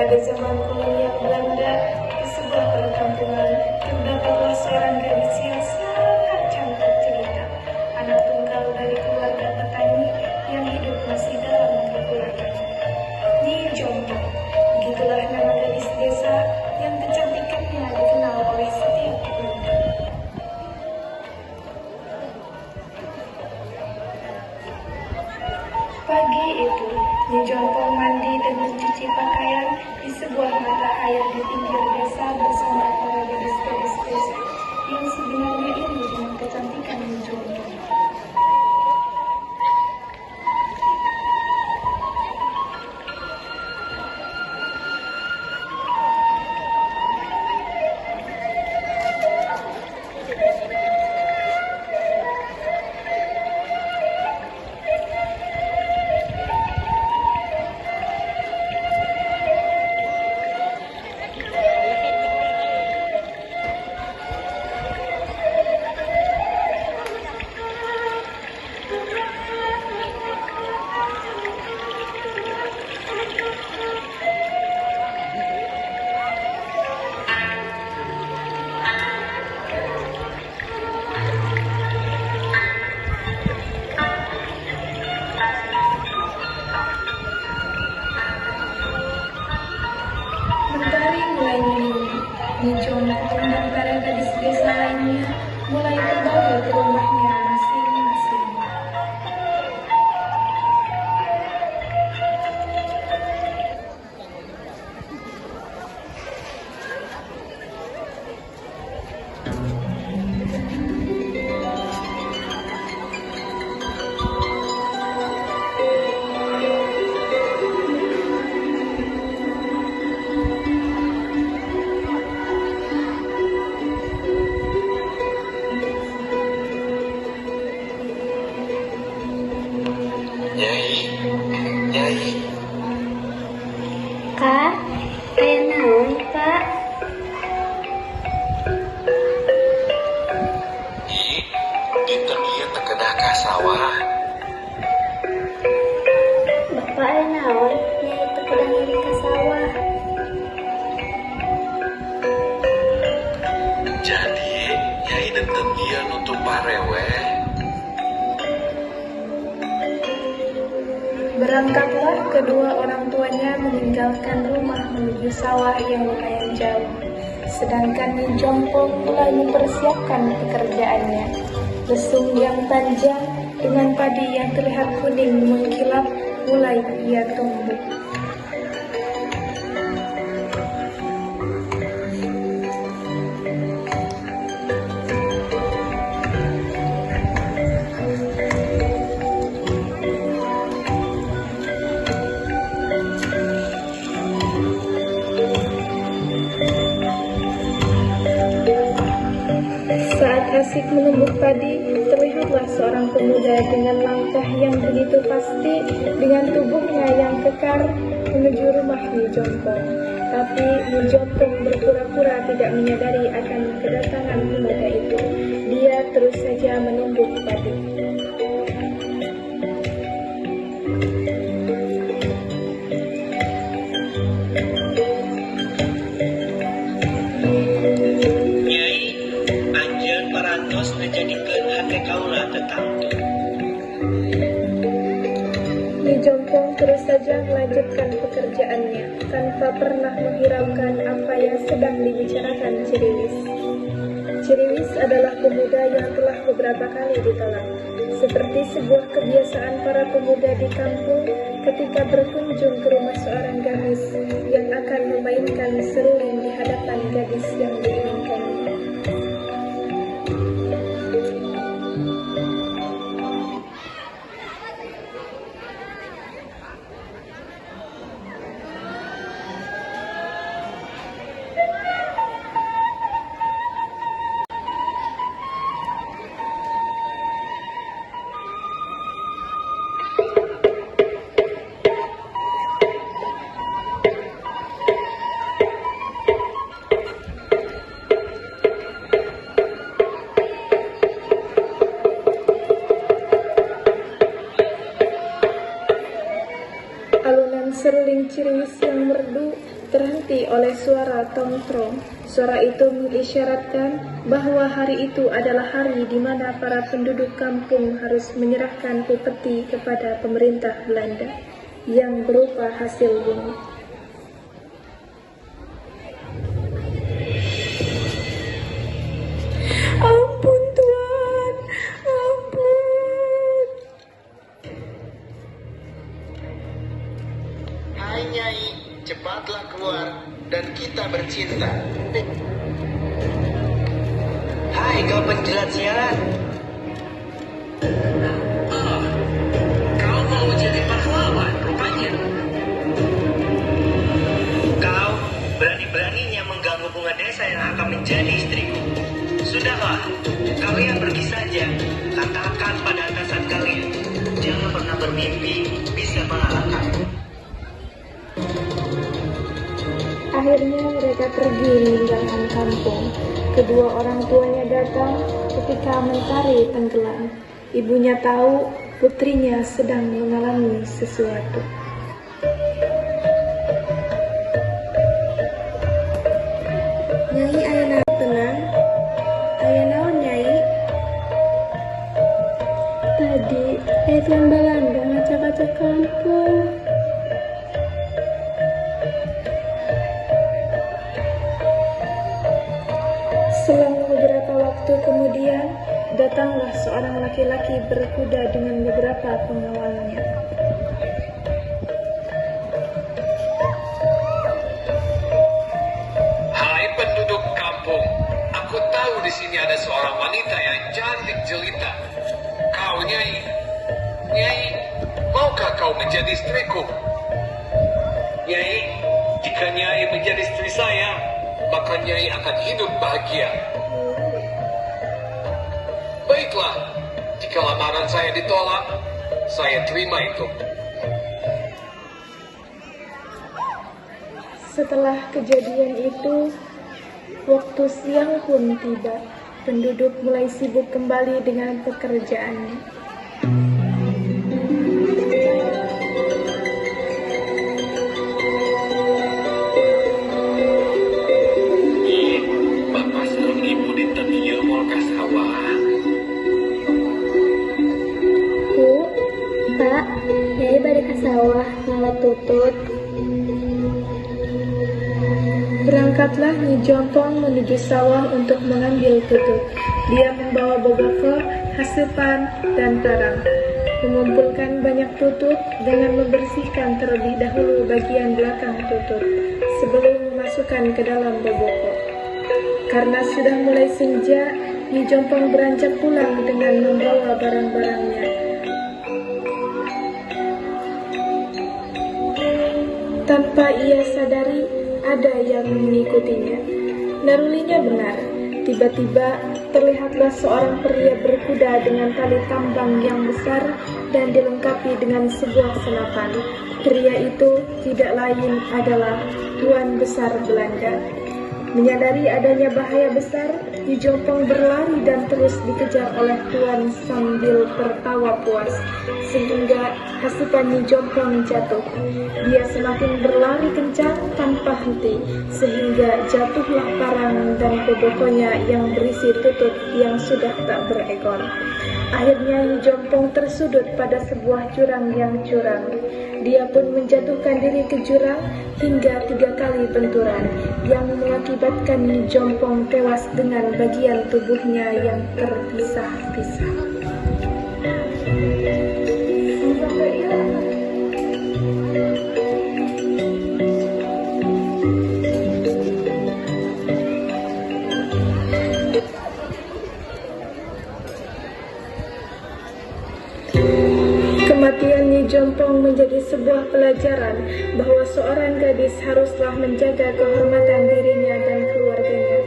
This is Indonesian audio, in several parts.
pada zaman kolonial Belanda, di sebuah perkampungan, terdapatlah seorang gadis yang sangat cantik jelita, anak tunggal dari keluarga petani yang hidup masih dalam kekurangan. Nyi Jompong, begitulah nama gadis desa yang kecantikannya dikenal oleh setiap pengunjung. Pagi itu, Nyi Jompong mandi dan mencuci pakaian di sebuah mata air di pinggir desa bersama para gadis-gadis desa yang sebenarnya iri dengan kecantikan Nyi Jompong. Mentari mulai meninggi, Nyi Jompong dan para gadis desa lainnya mulai kembali ke rumahnya masing-masing. Nyai, Kak, aya naon, Kak? dinten ieu teu kedah ka sawah. Bapak aya naon? Nyai teu kudu ngiring ka sawah. Jadi nyai dinten ieu nutup pareweh. Berangkatlah kedua orang tuanya meninggalkan rumah menuju sawah yang lumayan jauh. Sedangkan Nyi Jompong mulai mempersiapkan pekerjaannya. Lesung yang panjang dengan padi yang terlihat kuning mengkilap mulai ia tumbuk. Saat asik menumbuk padi, terlihatlah seorang pemuda dengan langkah yang begitu pasti, dengan tubuhnya yang kekar menuju rumah Nyi Jompong. Tapi Nyi Jompong berpura-pura tidak menyadari akan kedatangan pemuda itu. Dia terus saja menumbuk padi. Parantos ngajadikeun hate kaula tetangtu. Nyi Jompong terus saja melanjutkan pekerjaannya tanpa pernah menghiraukan apa yang sedang dibicarakan Ciriwis. Ciriwis adalah pemuda yang telah beberapa kali ditolak, seperti sebuah kebiasaan para pemuda di kampung ketika berkunjung ke rumah seorang gadis yang akan memainkan seruling di hadapan gadis yang diinginkannya. Alunan seruling Ciriwis yang merdu terhenti oleh suara tongkrong. Suara itu mengisyaratkan bahwa hari itu adalah hari di mana para penduduk kampung harus menyerahkan upeti kepada pemerintah Belanda yang berupa hasil bumi. Ampun Tuhan, ampun. Hai Nyai, cepatlah keluar dan kita bercinta. Hai kau penjilat siaran. Kau mau jadi pahlawan rupanya. Kau berani-beraninya mengganggu bunga desa yang akan menjadi istriku. Sudahlah, kalian pergi saja. Katakan pada atasan kalian, jangan pernah bermimpi bisa mengalahkanku. Akhirnya mereka pergi meninggalkan kampung. Kedua orang tuanya datang ketika mentari tenggelam. Ibunya tahu putrinya sedang mengalami sesuatu. Nyai Ayana tenang. Ayana Nyai. Tadi Tuan Belanda ngacak-ngacak kampung. Selang beberapa waktu kemudian, datanglah seorang laki-laki berkuda dengan beberapa pengawalnya. Hai penduduk kampung, aku tahu di sini ada seorang wanita yang cantik jelita. Kau Nyai, Nyai, maukah kau menjadi istriku? Nyai, jika Nyai menjadi istri saya, maka Nyai akan hidup bahagia. Baiklah, jika lamaran saya ditolak, saya terima itu. Setelah kejadian itu, waktu siang pun tiba. Penduduk mulai sibuk kembali dengan pekerjaannya. Bapak serang ibu di Tokyo Mall Kasawa. Bu, Pak, Nyai balik ke sawah, ngalah tutut. Berangkatlah Nyi Jompong menuju sawah untuk mengambil tutut. Dia membawa bogoko, hasupan, dan parang. Mengumpulkan banyak tutut dengan membersihkan terlebih dahulu bagian belakang tutut sebelum memasukkan ke dalam bogoko. Karena sudah mulai senja, Nyi Jompong beranjak pulang dengan membawa barang-barangnya. Tanpa ia sadari, ada yang mengikutinya. Narulinya benar. Tiba-tiba terlihatlah seorang pria berkuda dengan tali tambang yang besar dan dilengkapi dengan sebuah senapan. Pria itu tidak lain adalah Tuan Besar Belanda. Menyadari adanya bahaya besar, Nyi Jompong berlari dan terus dikejar oleh Tuan sambil tertawa puas, sehingga hasupan Nyi Jompong jatuh. Dia semakin berlari kencang tanpa henti, sehingga jatuhlah parang dan bobokonya yang berisi tutut yang sudah tak berekor. Akhirnya Nyi Jompong tersudut pada sebuah jurang yang curam. Dia pun menjatuhkan diri ke jurang hingga 3 kali benturan, yang mengakibatkan Nyi Jompong tewas dengan bagian tubuhnya yang terpisah-pisah. Kematian Nyi Jompong menjadi sebuah pelajaran bahwa seorang gadis haruslah menjaga kehormatan dirinya dan keluarganya.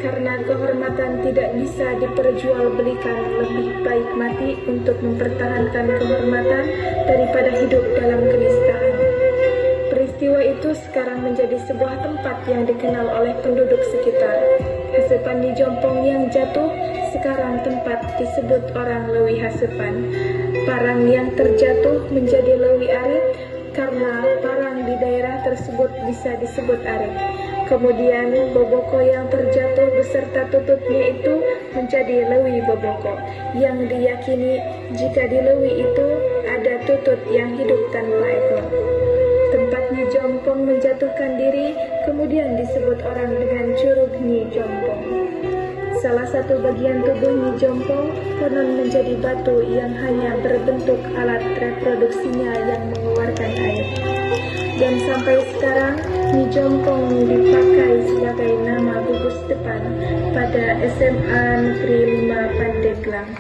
Karena kehormatan tidak bisa diperjualbelikan, lebih baik mati untuk mempertahankan kehormatan daripada hidup dalam kenistaan. Peristiwa itu sekarang menjadi sebuah tempat yang dikenal oleh penduduk sekitar. Hasupan Nyi Jompong yang jatuh sekarang tempat disebut orang Lewi Hasupan. Parang yang terjatuh menjadi Lewi Arit, karena parang di daerah tersebut bisa disebut arek. Kemudian Boboko yang terjatuh beserta tututnya itu menjadi Lewi Boboko, yang diyakini jika di Lewi itu ada tutut yang hidup tanpa ekor. Tempat Nyi Jompong menjatuhkan diri kemudian disebut orang dengan Curug Nyi Jompong. Salah satu bagian tubuh Nyi Jompong konon menjadi batu yang hanya berbentuk alat reproduksinya yang mengeluarkan air. Dan sampai sekarang Nyi Jompong dipakai sebagai nama gugus depan pada SMA Negeri 5 Pandeglang.